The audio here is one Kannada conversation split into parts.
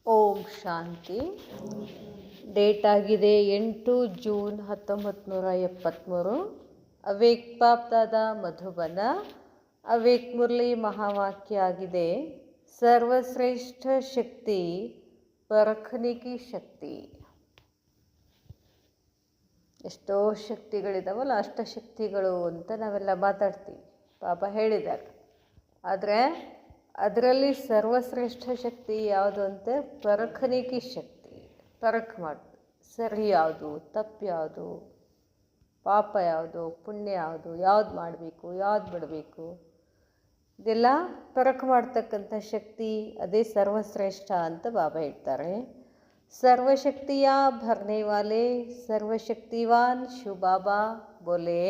ಓಂ ಶಾಂತಿ. ಡೇಟ್ ಆಗಿದೆ 8 ಜೂನ್ 1973. ಅವೇಕ್ ಬಾಪ್ದಾದ ಮಧುಬನ. ಅವೇಕ್ ಮುರಳಿ ಮಹಾವಾಕ್ಯ ಆಗಿದೆ, ಸರ್ವಶ್ರೇಷ್ಠ ಶಕ್ತಿ ಪರಖನೆ ಕಿ ಶಕ್ತಿ. ಎಷ್ಟೋ ಶಕ್ತಿಗಳಿದಾವಲ್ಲ, ಅಷ್ಟಶಕ್ತಿಗಳು ಅಂತ ನಾವೆಲ್ಲ ಮಾತಾಡ್ತೀವಿ. ಬಾಬಾ ಹೇಳಿದ್ದಾರೆ. ಆದರೆ ಅದರಲ್ಲಿ ಸರ್ವಶ್ರೇಷ್ಠ ಶಕ್ತಿ ಯಾವುದು ಅಂತ ಪರಖನೆ ಕಿ ಶಕ್ತಿ. ಪರಖ್ ಮಾಡೋದು, ಸರಿ ಯಾವುದು, ತಪ್ಪು ಯಾವುದು, ಪಾಪ ಯಾವುದು, ಪುಣ್ಯ ಯಾವುದು, ಯಾವ್ದು ಮಾಡಬೇಕು, ಯಾವ್ದು ಬಿಡಬೇಕು, ಇದೆಲ್ಲ ಪರಖ್ ಮಾಡ್ತಕ್ಕಂಥ ಶಕ್ತಿ, ಅದೇ ಸರ್ವಶ್ರೇಷ್ಠ ಅಂತ ಬಾಬಾ ಹೇಳ್ತಾರೆ. ಸರ್ವಶಕ್ತಿಯ ಭರ್ನೆ ವಾಲೆ ಸರ್ವಶಕ್ತಿವಾನ್ ಶಿವ ಬಾಬಾ ಬೋಲೆ,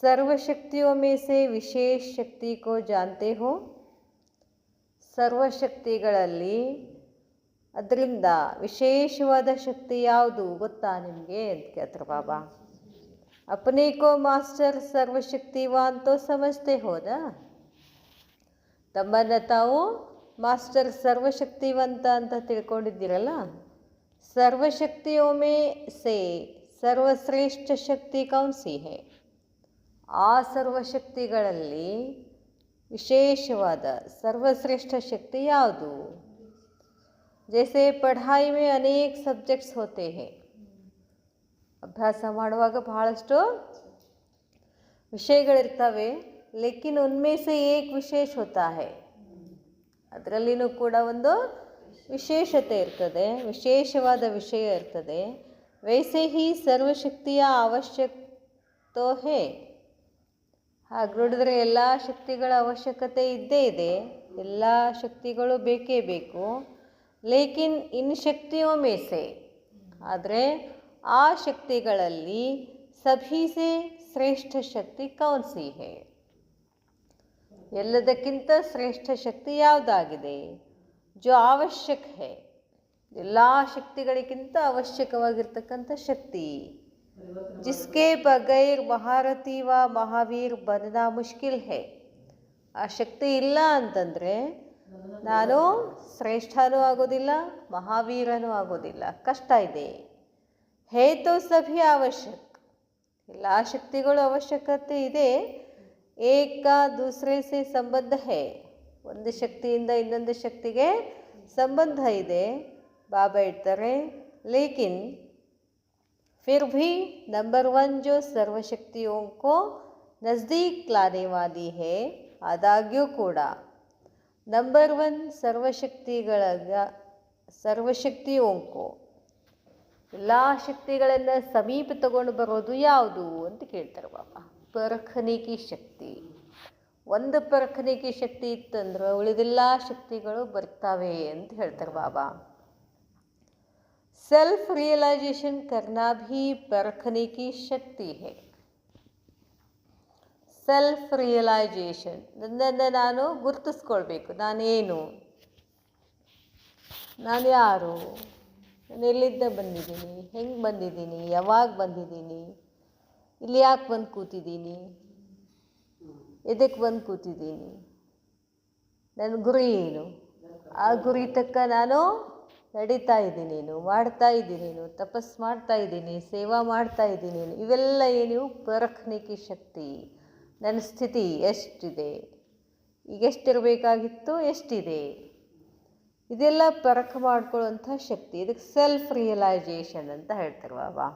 सर्वशक्तियों में से विशेष शक्ति को जानते हो. ಸರ್ವಶಕ್ತಿಗಳಲ್ಲಿ ಅದರಿಂದ ವಿಶೇಷವಾದ ಶಕ್ತಿ ಯಾವುದು ಗೊತ್ತಾ ನಿಮಗೆ ಅಂತ ಕೇಳ್ತಾರೆ ಬಾಬಾ. ಅಪನೆ ಕೋ ಮಾಸ್ಟರ್ ಸರ್ವಶಕ್ತಿವಾನ್ ತೋ ಸಮಜ್ತೆ ಹೋನಾ. ತಮ್ಮನ್ನು ತಾವು ಮಾಸ್ಟರ್ ಸರ್ವಶಕ್ತಿವಂತ ಅಂತ ತಿಳ್ಕೊಂಡಿದ್ದೀರಲ್ಲ. ಸರ್ವಶಕ್ತಿಯೋ ಮೇ ಸೇ ಸರ್ವಶ್ರೇಷ್ಠ ಶಕ್ತಿ ಕೌನ್ ಸಿ ಹೈ. ಆ ಸರ್ವಶಕ್ತಿಗಳಲ್ಲಿ ವಿಶೇಷವಾದ ಸರ್ವಶ್ರೇಷ್ಠ ಶಕ್ತಿ ಯಾವುದು. ಜೈಸೆ ಪಢಾಯಿ ಮೇ ಅನೇಕ ಸಬ್ಜೆಕ್ಟ್ಸ್ ಹೋತೆ ಹೈ. ಅಭ್ಯಾಸ ಮಾಡುವಾಗ ಬಹಳಷ್ಟು ವಿಷಯಗಳಿರ್ತವೆ, ಲೇಕಿನ್ ಉನ್ಮೇ ಸೆ ಏಕ್ ವಿಶೇಷ ಹೋತಾ ಹೈ. ಅದರಲ್ಲಿನೂ ಕೂಡ ಒಂದು ವಿಶೇಷತೆ ಇರ್ತದೆ, ವಿಶೇಷವಾದ ವಿಷಯ ಇರ್ತದೆ. ವೈಸೆ ಹಿ ಸರ್ವಶಕ್ತಿಯ ಅವಶ್ಯಕತೆ ಹೇ. ಹಾಗೆ ನೋಡಿದ್ರೆ ಎಲ್ಲ ಶಕ್ತಿಗಳ ಅವಶ್ಯಕತೆ ಇದ್ದೇ ಇದೆ, ಎಲ್ಲ ಶಕ್ತಿಗಳು ಬೇಕೇ ಬೇಕು. ಲೇಕಿನ್ ಇನ್ ಶಕ್ತಿಯೋ ಮೇಸೆ, ಆದರೆ ಆ ಶಕ್ತಿಗಳಲ್ಲಿ ಸಭೀಸೆ ಶ್ರೇಷ್ಠ ಶಕ್ತಿ ಕೌನ್ ಸಿ ಹೈ. ಎಲ್ಲದಕ್ಕಿಂತ ಶ್ರೇಷ್ಠ ಶಕ್ತಿ ಯಾವುದಾಗಿದೆ. ಜೋ ಅವಶ್ಯಕ ಹೈ, ಎಲ್ಲ ಶಕ್ತಿಗಳಿಗಿಂತ ಅವಶ್ಯಕವಾಗಿರ್ತಕ್ಕಂಥ ಶಕ್ತಿ. जिसके बगैर महारथी व महावीर बनना मुश्किल है. ಆ ಶಕ್ತಿ ಇಲ್ಲ ಅಂತಂದರೆ ನಾನು ಶ್ರೇಷ್ಠನೂ ಆಗೋದಿಲ್ಲ, ಮಹಾವೀರನೂ ಆಗೋದಿಲ್ಲ, ಕಷ್ಟ ಇದೆ. ಹೇ ತೋ ಸಭಿ ಅವಶ್ಯಕ, ಎಲ್ಲ ಶಕ್ತಿಗಳು ಅವಶ್ಯಕತೆ ಇದೆ. ಏಕ ದೂಸರೆ ಸೆ ಸಂಬಂಧ ಹೇ, ಒಂದು ಶಕ್ತಿಯಿಂದ ಇನ್ನೊಂದು ಶಕ್ತಿಗೆ ಸಂಬಂಧ ಇದೆ. ಬಾಬಾ ಹೇಳ್ತಾರೆ, ಲೇಕಿನ್ फिर भी नंबर 1 जो सर्वशक्तियों को नज़दीक लाने वाली है, आदाग्यू ಕೂಡ ನಂಬರ್ 1 ಸರ್ವಶಕ್ತಿयों को ಎಲ್ಲ ಶಕ್ತಿಗಳನ್ನು ಸಮೀಪ ತಗೊಂಡು ಬರೋದು ಯಾವುದು ಅಂತ ಕೇಳ್ತಾರೆ ಬಾಬಾ. ಪರಖನೆ ಕಿ ಶಕ್ತಿ. ಒಂದು ಪರಖನೆ ಕಿ ಶಕ್ತಿ ಇತ್ತಂದ್ರೆ ಉಳಿದೆಲ್ಲ ಶಕ್ತಿಗಳು ಬರ್ತವೆ ಅಂತ ಹೇಳ್ತಾರೆ ಬಾಬಾ. सेल्फ रियलाइजेशन करना भी परखने की शक्ति है. ಸೆಲ್ಫ್ ರಿಯಲೈಜೇಷನ್, ನನ್ನನ್ನು ನಾನು ಗುರುತಿಸ್ಕೊಳ್ಬೇಕು. ನಾನೇನು, ನಾನು ಯಾರು, ನಾನು ಎಲ್ಲಿಂದ ಬಂದಿದ್ದೀನಿ, ಹೆಂಗೆ ಬಂದಿದ್ದೀನಿ, ಯಾವಾಗ ಬಂದಿದ್ದೀನಿ, ಇಲ್ಲಿ ಯಾಕೆ ಬಂದು ಕೂತಿದ್ದೀನಿ, ಎದಕ್ಕೆ ಬಂದು ಕೂತಿದ್ದೀನಿ, ನನ್ನ ಗುರಿ ಏನು, ಆ ಗುರಿ ತಕ್ಕ ನಾನು ನಡೀತಾ ಇದ್ದೀನೇನು, ಮಾಡ್ತಾ ಇದ್ದೀನೇನು, ತಪಸ್ಸು ಮಾಡ್ತಾ ಇದ್ದೀನಿ, ಸೇವಾ ಮಾಡ್ತಾ ಇದ್ದೀನೇನು, ಇವೆಲ್ಲ ಏನು ಪರಖನೆ ಕಿ ಶಕ್ತಿ. ನನ್ನ ಸ್ಥಿತಿ ಎಷ್ಟಿದೆ, ಈಗ ಎಷ್ಟಿರಬೇಕಾಗಿತ್ತು, ಎಷ್ಟಿದೆ, ಇದೆಲ್ಲ ಪರಖ ಮಾಡ್ಕೊಳ್ಳುವಂಥ ಶಕ್ತಿ. ಇದಕ್ಕೆ ಸೆಲ್ಫ್ ರಿಯಲೈಜೇಷನ್ ಅಂತ ಹೇಳ್ತಾರೆ ಬಾಬಾ.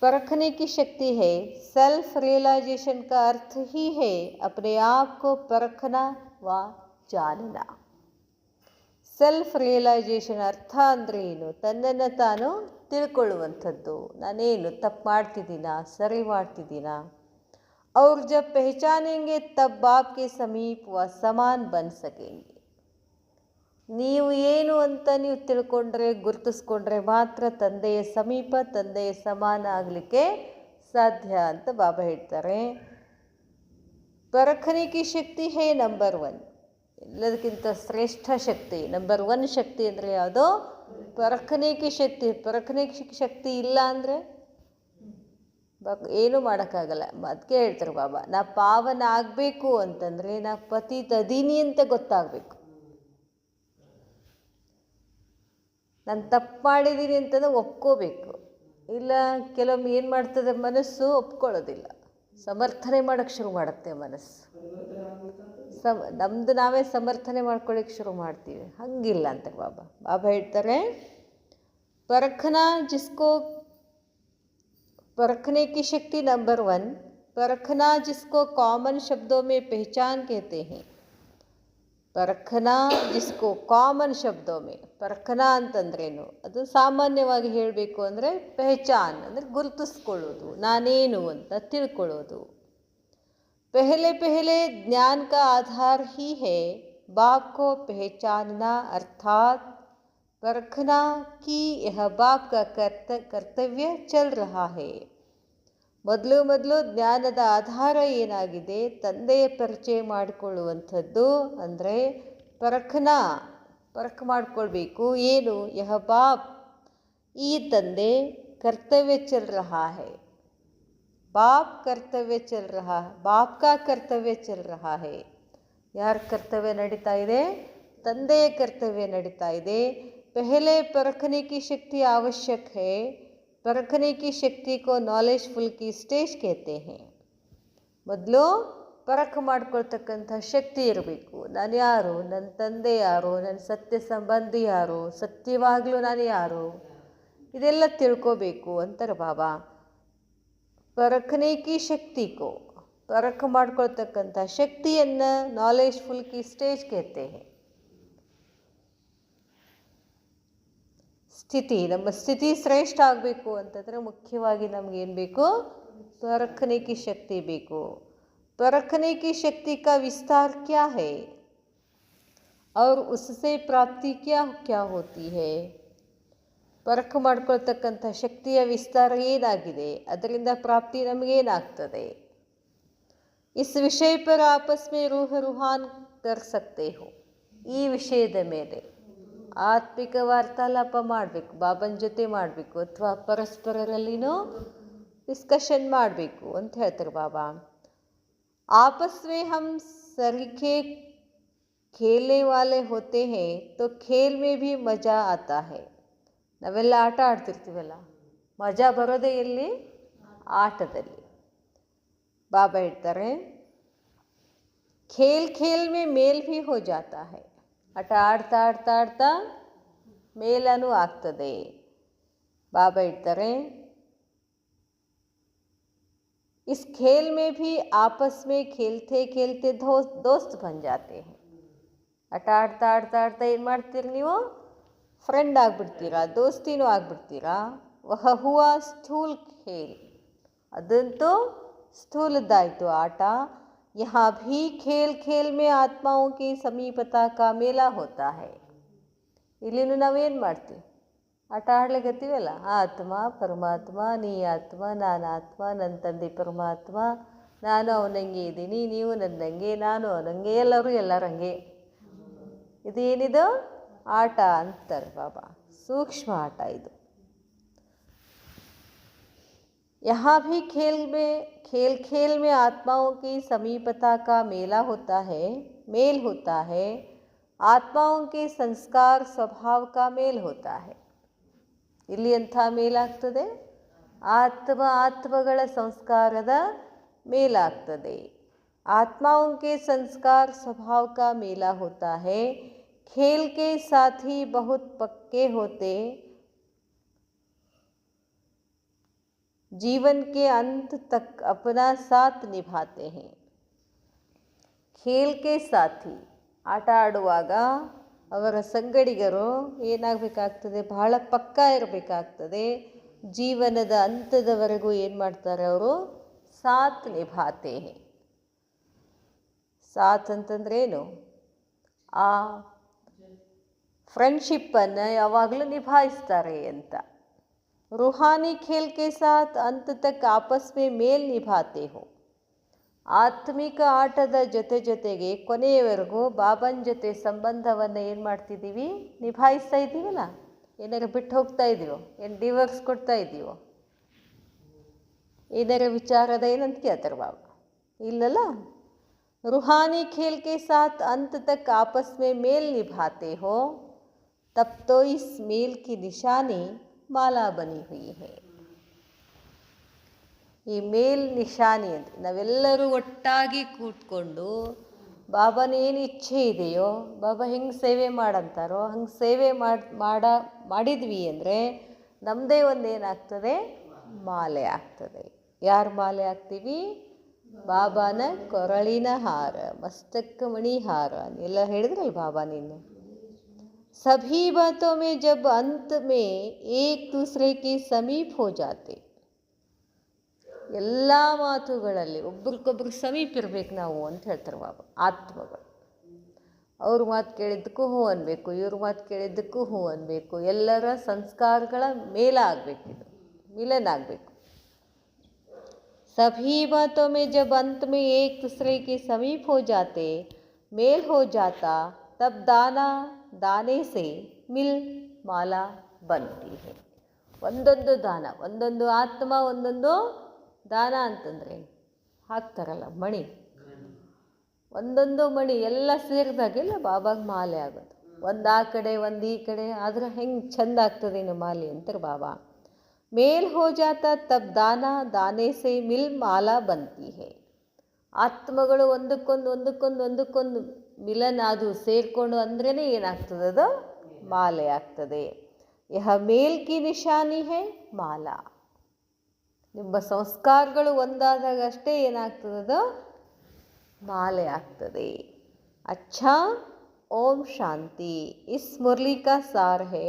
ಪರಖನೆ ಕಿ ಶಕ್ತಿ ಹೇ. ಸೆಲ್ಫ್ ರಿಯಲೈಜೇಷನ್ का अर्थ ही है अपने आप को परखना व जानना. ಸೆಲ್ಫ್ ರಿಯಲೈಜೇಷನ್ ಅರ್ಥ ಅಂದರೆ ಏನು, ತನ್ನನ್ನು ತಾನು ತಿಳ್ಕೊಳ್ಳುವಂಥದ್ದು. ನಾನೇನು ತಪ್ಪು ಮಾಡ್ತಿದ್ದೀನಾ, ಸರಿ ಮಾಡ್ತಿದ್ದೀನಾ. ಅವ್ರು ಜಬ್ ಪಹಚಾನೆಂಗೆ ತಬ್ ಬಾಪ್ಗೆ ಸಮೀಪ ವ ಸಮಾನ್ ಬನ್ ಸಕೆಂಗೆ. ನೀವು ಏನು ಅಂತ ನೀವು ತಿಳ್ಕೊಂಡ್ರೆ, ಗುರುತಿಸ್ಕೊಂಡ್ರೆ ಮಾತ್ರ ತಂದೆಯ ಸಮೀಪ, ತಂದೆಯ ಸಮಾನ ಆಗಲಿಕ್ಕೆ ಸಾಧ್ಯ ಅಂತ ಬಾಬಾ ಹೇಳ್ತಾರೆ. ಪರಖನೆ ಕಿ ಶಕ್ತಿ ಹೇ ನಂಬರ್ 1. ಎಲ್ಲದಕ್ಕಿಂತ ಶ್ರೇಷ್ಠ ಶಕ್ತಿ ನಂಬರ್ 1 ಶಕ್ತಿ ಅಂದರೆ ಯಾವುದೋ ಪರಖನೆ ಕಿ ಶಕ್ತಿ. ಪರಖನೆ ಕಿ ಶಕ್ತಿ ಇಲ್ಲ ಅಂದರೆ ಏನೂ ಮಾಡೋಕ್ಕಾಗಲ್ಲ. ಅದಕ್ಕೆ ಹೇಳ್ತಾರೆ ಬಾಬಾ, ನಾ ಪಾವನ ಆಗಬೇಕು ಅಂತಂದರೆ ನಾ ಪತಿತ ಅದೀನಿ ಅಂತ ಗೊತ್ತಾಗಬೇಕು. ನಾನು ತಪ್ಪು ಮಾಡಿದ್ದೀನಿ ಅಂತಂದ್ರೆ ಒಪ್ಕೋಬೇಕು. ಇಲ್ಲ ಕೆಲವೊಮ್ಮೆ ಏನು ಮಾಡ್ತದೆ, ಮನಸ್ಸು ಒಪ್ಕೊಳ್ಳೋದಿಲ್ಲ, ಸಮರ್ಥನೆ ಮಾಡೋಕ್ಕೆ ಶುರು ಮಾಡುತ್ತೆ ಮನಸ್ಸು. ನಮ್ಮದು ನಾವೇ ಸಮರ್ಥನೆ ಮಾಡ್ಕೊಳ್ಳಿಕ್ಕೆ ಶುರು ಮಾಡ್ತೀವಿ. ಹಂಗಿಲ್ಲ ಅಂತ ಬಾಬಾ ಹೇಳ್ತಾರೆ, परखना जिसको परखने की शक्ति नंबर 1, परखना जिसको कॉमन शब्दों में पहचान कहते हैं. परखना जिसको ಕಾಮನ್ ಶಬ್ದೋ ಮೇ, ಪರಖನ ಅಂತಂದ್ರೇನು, ಅದು ಸಾಮಾನ್ಯವಾಗಿ ಹೇಳಬೇಕು ಅಂದರೆ ಪೆಹಚಾನ್ ಅಂದರೆ ಗುರುತಿಸ್ಕೊಳ್ಳೋದು, ನಾನೇನು ಅಂತ ತಿಳ್ಕೊಳ್ಳೋದು. पहले पहले ज्ञान का आधार ही है बाप को पहचानना, अर्थात परखना कि यह बाप का कर्तव्य चल रहा है. ಮೊದಲು ಜ್ಞಾನದ ಆಧಾರ ಏನಾಗಿದೆ, ತಂದೆಯ ಪರಿಚಯ ಮಾಡಿಕೊಳ್ಳುವಂಥದ್ದು. ಅಂದರೆ ಪರಖ ಮಾಡಿಕೊಳ್ಬೇಕು. ಏನು, ಯಹ ಬಾಪ್, ಈ ತಂದೆ ಕರ್ತವ್ಯ ಚಲ್ ರಹಾ ಹೈ, ಬಾಪ್ ಕರ್ತವ್ಯ ಚಲ್ ರಹಾ, ಬಾಪ್ ಕಾ ಕರ್ತವ್ಯ ಚಲ್ ರಹಾ ಹೈ. ಯಾರ ಕರ್ತವ್ಯ ನಡೀತಾ ಇದೆ? ತಂದೆಯ ಕರ್ತವ್ಯ ನಡೀತಾ ಇದೆ. ಪೆಹಲೆ ಪರಖನೆ ಕಿ ಶಕ್ತಿ आवश्यक है. परखने की शक्ति को नॉलेजफुल की स्टेज कहते हैं. ಮೊದಲು ಪರಖ ಮಾಡ್ಕೊಳ್ತಕ್ಕಂಥ ಶಕ್ತಿ ಇರಬೇಕು. ನಾನು ಯಾರು, ನನ್ನ ತಂದೆ ಯಾರು, ನನ್ನ ಸತ್ಯ ಸಂಬಂಧಿ ಯಾರು, ಸತ್ಯವಾಗಲೂ ನಾನು ಯಾರು, ಇದೆಲ್ಲ ತಿಳ್ಕೋಬೇಕು ಅಂತಾರೆ ಬಾಬಾ. ಪರಖನೆ ಕಿ ಶಕ್ತಿಕೋ, ಪರಖ ಮಾಡ್ಕೊಳ್ತಕ್ಕಂಥ ಶಕ್ತಿಯನ್ನು ನಾಲೆಜ್ಫುಲ್ ಕಿ ಸ್ಟೇಜ್ कहते हैं. ಸ್ಥಿತಿ, ನಮ್ಮ ಸ್ಥಿತಿ ಶ್ರೇಷ್ಠ ಆಗಬೇಕು ಅಂತಂದರೆ ಮುಖ್ಯವಾಗಿ ನಮಗೇನು ಬೇಕು? परखने की शक्ति ಬೇಕು. परखने की शक्ति का विस्तार क्या है और उससे प्राप्ति क्या होती है. ಪರಖ ಮಾಡ್ಕೊಳ್ತಕ್ಕಂಥ ಶಕ್ತಿಯ ವಿಸ್ತಾರ ಏನಾಗಿದೆ, ಅದರಿಂದ ಪ್ರಾಪ್ತಿ ನಮಗೇನಾಗ್ತದೆ? इस विषय पर आपस में रूहान कर सकते हो. ಈ ವಿಷಯದ ಮೇಲೆ ಆತ್ಮಿಕ ವಾರ್ತಾಲಾಪ ಮಾಡಬೇಕು, ಬಾಬನ ಜೊತೆ ಮಾಡಬೇಕು, ಅಥವಾ ಪರಸ್ಪರರಲ್ಲಿನೂ ಡಿಸ್ಕಷನ್ ಮಾಡಬೇಕು ಅಂತ ಹೇಳ್ತಾರೆ ಬಾಬಾ. आपस में हम सरीखे खेलने वाले होते हैं तो खेल में भी मज़ा आता है. ನಾವೆಲ್ಲ ಆಟ ಆಡ್ತಿರ್ತೀವಲ್ಲ, ಮಜಾ ಬರೋದೇ ಎಲ್ಲಿ? ಆಟದಲ್ಲಿ. ಬಾಬಾ ಹೇಳ್ತಾರೆ, खेल खेल में मेल भी हो जाता है. ಆಟ ಆಡ್ತಾ ಆಡ್ತಾ ಆಡ್ತಾ ಮೇಲನೂ ಆಗ್ತದೆ. ಬಾಬಾ ಹೇಳ್ತಾರೆ, इस खेल में भी आपस में खेलते खेलते दोस्त बन जाते हैं. ಆಟ ಆಡ್ತಾ ಆಡ್ತಾ ಆಡ್ತಾ ಏನು ಮಾಡ್ತೀರಿ ನೀವು? ಫ್ರೆಂಡ್ ಆಗಿಬಿಡ್ತೀರಾ, ದೋಸ್ತಿನೂ ಆಗಿಬಿಡ್ತೀರಾ. ವಹ ಹುವಾ ಸ್ಥೂಲ್ ಖೇಲ್, ಅದಂತೂ ಸ್ಥೂಲದ್ದಾಯಿತು ಆಟ. यहाँ भी खेल खेल में आत्माओं की समीपता का मेला होता है. ಇಲ್ಲಿನೂ ನಾವೇನು ಮಾಡ್ತೀವಿ? ಆಟ ಆಡ್ಲಿಕ್ಕತ್ತೀವಲ್ಲ, ಆತ್ಮ ಪರಮಾತ್ಮ, ನೀ ಆತ್ಮ, ನಾನು ಆತ್ಮ, ನನ್ನ ತಂದೆ ಪರಮಾತ್ಮ, ನಾನು ಅವನಂಗೆ ಇದ್ದೀನಿ, ನೀವು ನನ್ನಂಗೆ, ನಾನು ಅವನಂಗೆ, ಎಲ್ಲರೂ ಎಲ್ಲರಂಗೆ. ಇದೇನಿದು? ಆಟ ಅಂತಾರೆ ಬಾಬಾ. ಸೂಕ್ಷ್ಮ ಆಟ ಇದು. यहाँ भी खेल खेल में आत्माओं की समीपता का मेल होता है. आत्माओं के संस्कार स्वभाव का मेल होता है. ಇಲ್ಲಿ ಎಂಥ ಮೇಲಾಗ್ತದೆ? ಆತ್ಮಗಳ ಸಂಸ್ಕಾರದ ಮೇಲಾಗ್ತದೆ. आत्माओं के संस्कार स्वभाव का मेला होता है. खेल के साथी बहुत पक्के होते, जीवन के अंत तक अपना साथ निभाते हैं. ಖೇಲ್ ಕೆ ಸಾಥಿ, ಆಟ ಆಡುವಾಗ ಅವರ ಸಂಗಡಿಗರು ಏನಾಗಬೇಕಾಗ್ತದೆ? ಬಹಳ ಪಕ್ಕ ಇರಬೇಕಾಗ್ತದೆ. ಜೀವನದ ಅಂತ್ಯದವರೆಗೂ ಏನು ಮಾಡ್ತಾರೆ ಅವರು? ಸಾಥ್ ನಿಭಾತೆ ಹೇ. ಸಾಥ್ ಅಂತಂದ್ರೇನು? ಆ ಫ್ರೆಂಡ್ಶಿಪ್ಪನ್ನು ಯಾವಾಗಲೂ ನಿಭಾಯಿಸ್ತಾರೆ ಅಂತ. रूहानी खेल के साथ अंत तक आपस में मेल निभाते हो. ಆತ್ಮಿಕ ಆಟದ ಜೊತೆಗೆ ಕೊನೆಯವರೆಗೂ ಬಾಬನ ಜೊತೆ ಸಂಬಂಧವನ್ನು ಏನು ಮಾಡ್ತಿದ್ದೀವಿ? ನಿಭಾಯಿಸ್ತಾ ಇದ್ದೀವಲ್ಲ. ಏನಾರು ಬಿಟ್ಟು ಹೋಗ್ತಾ ಇದ್ದೀವೋ? ಏನು ಡಿವೋರ್ಸ್ ಕೊಡ್ತಾ ಇದ್ದೀವೋ? ಏನಾರ ವಿಚಾರದ ಏನಂತ ಕೇಳ್ತಾರೆ ಬಾಬಾ. ಇಲ್ಲಲ್ಲ. रूहानी खेल के साथ अंत तक आपस में मेल निभाते हो तब तो इस मेल की निशानी माला बनी हुई है. ಈ ಮೇಲ್ ನಿಶಾನಿ ಅಂದರೆ ನಾವೆಲ್ಲರೂ ಒಟ್ಟಾಗಿ ಕೂತ್ಕೊಂಡು ಬಾಬನೇನು ಇಚ್ಛೆ ಇದೆಯೋ, ಬಾಬಾ ಹೆಂಗೆ ಸೇವೆ ಮಾಡಂತಾರೋ ಹಂಗೆ ಸೇವೆ ಮಾಡಿದ್ವಿ ಅಂದರೆ ನಮ್ಮದೇ ಒಂದು ಏನಾಗ್ತದೆ, ಮಾಲೆ ಆಗ್ತದೆ. ಯಾರು ಮಾಲೆ ಆಗ್ತೀವಿ? ಬಾಬಾನ ಕೊರಳಿನ ಹಾರ, ಮಸ್ತಕ ಮಣಿ ಹಾರ ಎಲ್ಲ ಹೇಳಿದ್ರಲ್ಲ ಬಾಬಾ ನಿನ್ನೆ. सभी बातों में जब अंत में एक दूसरे के समीप हो जाते, ಎಲ್ಲ ಮಾತುಗಳಲ್ಲಿ ಒಬ್ರಿಗೊಬ್ರು ಸಮೀಪ ಇರಬೇಕು ನಾವು ಅಂತ ಹೇಳ್ತಾರೆ ಬಾಬಾ. ಆತ್ಮಗಳು ಅವ್ರ ಮಾತು ಕೇಳಿದ್ದಕ್ಕೂ ಹ್ಞೂ ಅನ್ಬೇಕು, ಇವ್ರ ಮಾತು ಕೇಳಿದ್ದಕ್ಕೂ ಹ್ಞೂ ಅನ್ಬೇಕು. ಎಲ್ಲರ ಸಂಸ್ಕಾರಗಳ ಮೇಲಾಗಬೇಕು, ಇದು ಮಿಲನ ಆಗಬೇಕು. सभी बातों में जब अंत में एक दूसरे के समीप हो जाते, मेल हो जाता, तब दाना दाने से मिल माला बनती है. ಒಂದೊಂದು ದಾನ, ಒಂದೊಂದು ಆತ್ಮ ಒಂದೊಂದು ದಾನ ಅಂತಂದರೆ ಹಾಕ್ತಾರಲ್ಲ ಮಣಿ, ಒಂದೊಂದು ಮಣಿ ಎಲ್ಲ ಸೇರಿದಾಗೆಲ್ಲ ಬಾಬಾಗೆ ಮಾಲೆ ಆಗೋದು. ಒಂದು ಆ ಕಡೆ ಒಂದು ಈ ಕಡೆ ಆದ್ರೆ ಹೆಂಗೆ ಚೆಂದ ಆಗ್ತದೆ ಇನ್ನು ಮಾಲೆ ಅಂತಾರೆ ಬಾಬಾ. ಮೇಲ್ ಹೋ ಜಾತಾ ತಬ್ ದಾನ ದಾನೆ ಸೆ ಮಿಲ್ ಮಾಲಾ ಬಂತಿ ಹೇ. ಆತ್ಮಗಳು ಒಂದಕ್ಕೊಂದು ಮಿಲನ ಅದು ಸೇರಿಕೊಂಡು ಅಂದ್ರೇ ಏನಾಗ್ತದೆ, ಅದು ಮಾಲೆ ಆಗ್ತದೆ. ಯಹ ಮೇಲ್ ಕಿ ನಿಶಾನಿ ಹೇ ಮಾಲಾ. ನಿಮ್ಮ ಸಂಸ್ಕಾರಗಳು ಒಂದಾದಾಗ ಅಷ್ಟೇ ಏನಾಗ್ತದದು, ಮಾಲೆ ಆಗ್ತದೆ. ಅಚ್ಛಾ, ಓಂ ಶಾಂತಿ. ಇಸ್ ಮುರಳಿ ಕಾ ಸಾರ್ ಹೇ,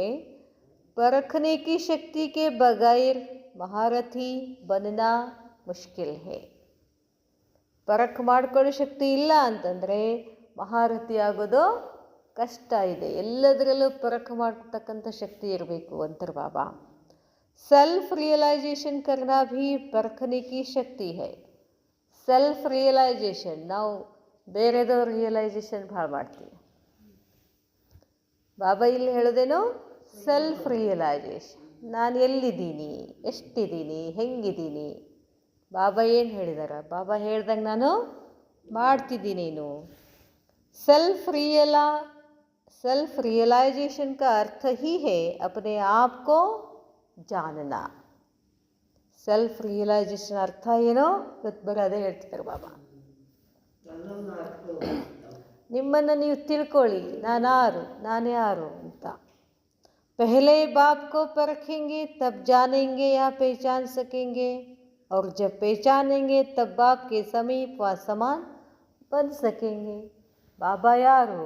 परखने की शक्ति के बगैर महारथी बनना मुश्किल है. ಪರಖ್ ಮಾಡ್ಕೊಳ್ಳೋ ಶಕ್ತಿ ಇಲ್ಲ ಅಂತಂದರೆ ಮಹಾರಥಿ ಆಗೋದು ಕಷ್ಟ ಇದೆ. ಎಲ್ಲದರಲ್ಲೂ ಪರಖ್ ಮಾಡ್ತಕ್ಕಂಥ ಶಕ್ತಿ ಇರಬೇಕು ಅಂತಾರೆ ಬಾಬಾ. ಸೆಲ್ಫ್ ರಿಯಲೈಸೇಷನ್ ಕರ್ನಾ ಭೀ ಪರಖನೆ ಕಿ ಶಕ್ತಿ ಹೈ. ಸೆಲ್ಫ್ ರಿಯಲೈಸೇಷನ್, ನಾವು ಬೇರೆದವ್ರ ರಿಯಲೈಸೇಷನ್ ಭಾಳ ಮಾಡ್ತೀವಿ. ಬಾಬಾ ಇಲ್ಲಿ ಹೇಳೋದೇನೋ ಸೆಲ್ಫ್ ರಿಯಲೈಸೇಷನ್. ನಾನು ಎಲ್ಲಿದ್ದೀನಿ, ಎಷ್ಟಿದ್ದೀನಿ, ಹೆಂಗಿದ್ದೀನಿ. ಬಾಬಾ ಏನು ಹೇಳಿದಾರ? ಬಾಬಾ ಹೇಳ್ದಂಗೆ ನಾನು ಮಾಡ್ತಿದ್ದೀನೇನು. सेल्फ रियलाइजेशन का अर्थ ही है अपने आप को जानना. सेल्फ रियलाइजेशन अर्थ ಏನೋ ಗೊತ್ತಬರದೇ ಹೇಳ್ತಿದ್ದಾರೆ ಬಾಬಾ. ನಿಮ್ಮನ್ನು ನೀವು ತಿಳ್ಕೊಳ್ಳಿ, ನಾನ್ಯಾರು ಅಂತ. पहले बाप को परखेंगे तब जानेंगे या पहचान सकेंगे, और जब पहचानेंगे तब बाप के समीप व समान बन सकेंगे. ಬಾಬಾ ಯಾರು?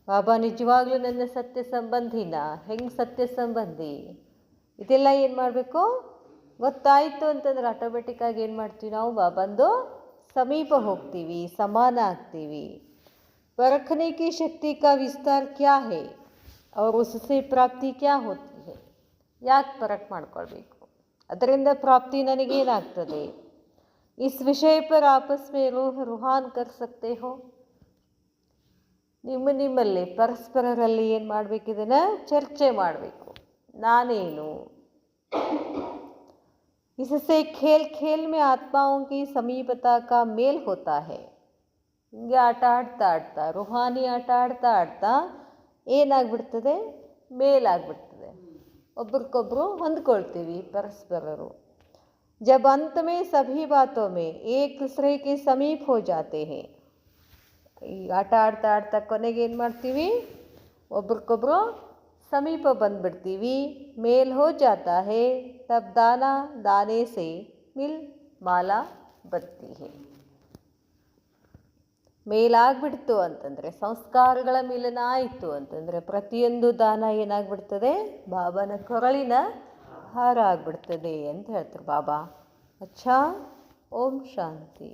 ಬಾಬಾ ನಿಜವಾಗ್ಲೂ ನನ್ನ ಸತ್ಯ ಸಂಬಂಧಿನ? ಹೆಂಗೆ ಸತ್ಯ ಸಂಬಂಧಿ? ಇದೆಲ್ಲ ಏನು ಮಾಡಬೇಕು ಗೊತ್ತಾಯಿತು ಅಂತಂದ್ರೆ ಆಟೋಮೆಟಿಕ್ಕಾಗಿ ಏನು ಮಾಡ್ತೀವಿ ನಾವು? ಬಾಬಂದು ಸಮೀಪ ಹೋಗ್ತೀವಿ, ಸಮಾನ ಆಗ್ತೀವಿ. परखने की शक्ति का विस्तार क्या है और उससे प्राप्ति क्या होती है. ಯಾಕೆ ಪರಖ್ ಮಾಡ್ಕೊಳ್ಬೇಕು? ಅದರಿಂದ ಪ್ರಾಪ್ತಿ ನನಗೇನಾಗ್ತದೆ? इस विषय पर आपस में रूहान कर सकते हो. ನಿಮ್ಮಲ್ಲಿ ಪರಸ್ಪರರಲ್ಲಿ ಏನು ಮಾಡಬೇಕು? ಇದನ್ನು ಚರ್ಚೆ ಮಾಡಬೇಕು. ನಾನೇನು? इससे खेल खेल में आत्माओं की समीपता का मेल होता है. ಹಿಂಗೆ ಆಟ ಆಡ್ತಾ ರೂಹಾನಿ ಆಟ ಆಡ್ತಾ ಏನಾಗ್ಬಿಡ್ತದೆ? ಮೇಲಾಗ್ಬಿಡ್ತದೆ. ಒಬ್ರಿಗೊಬ್ರು ಹೊಂದ್ಕೊಳ್ತೀವಿ ಪರಸ್ಪರರು. जब अंत में सभी बातों में एक दूसरे के समीप हो जाते हैं. ಈ ಆಟ ಆಡ್ತಾ ಕೊನೆಗೆ ಏನು ಮಾಡ್ತೀವಿ? ಒಬ್ರಿಗೊಬ್ರು ಸಮೀಪ ಬಂದ್ಬಿಡ್ತೀವಿ. ಮೇಲ್ ಹೋ ಜಾತಾ ಹೇ ತಬ್ ದಾನ ದಾನೆ ಸೆ ಮಿಲ್ ಮಾಲಾ ಬತ್ತಿ ಹೇ. ಮೇಲಾಗ್ಬಿಡ್ತು ಅಂತಂದರೆ, ಸಂಸ್ಕಾರಗಳ ಮಿಲನ ಆಯಿತು ಅಂತಂದರೆ ಪ್ರತಿಯೊಂದು ದಾನ ಏನಾಗ್ಬಿಡ್ತದೆ? ಬಾಬಾನ ಕೊರಳಿನ ಹಾರ ಆಗ್ಬಿಡ್ತದೆ ಅಂತ ಹೇಳ್ತಾರೆ ಬಾಬಾ. ಅಚ್ಚಾ, ಓಂ ಶಾಂತಿ.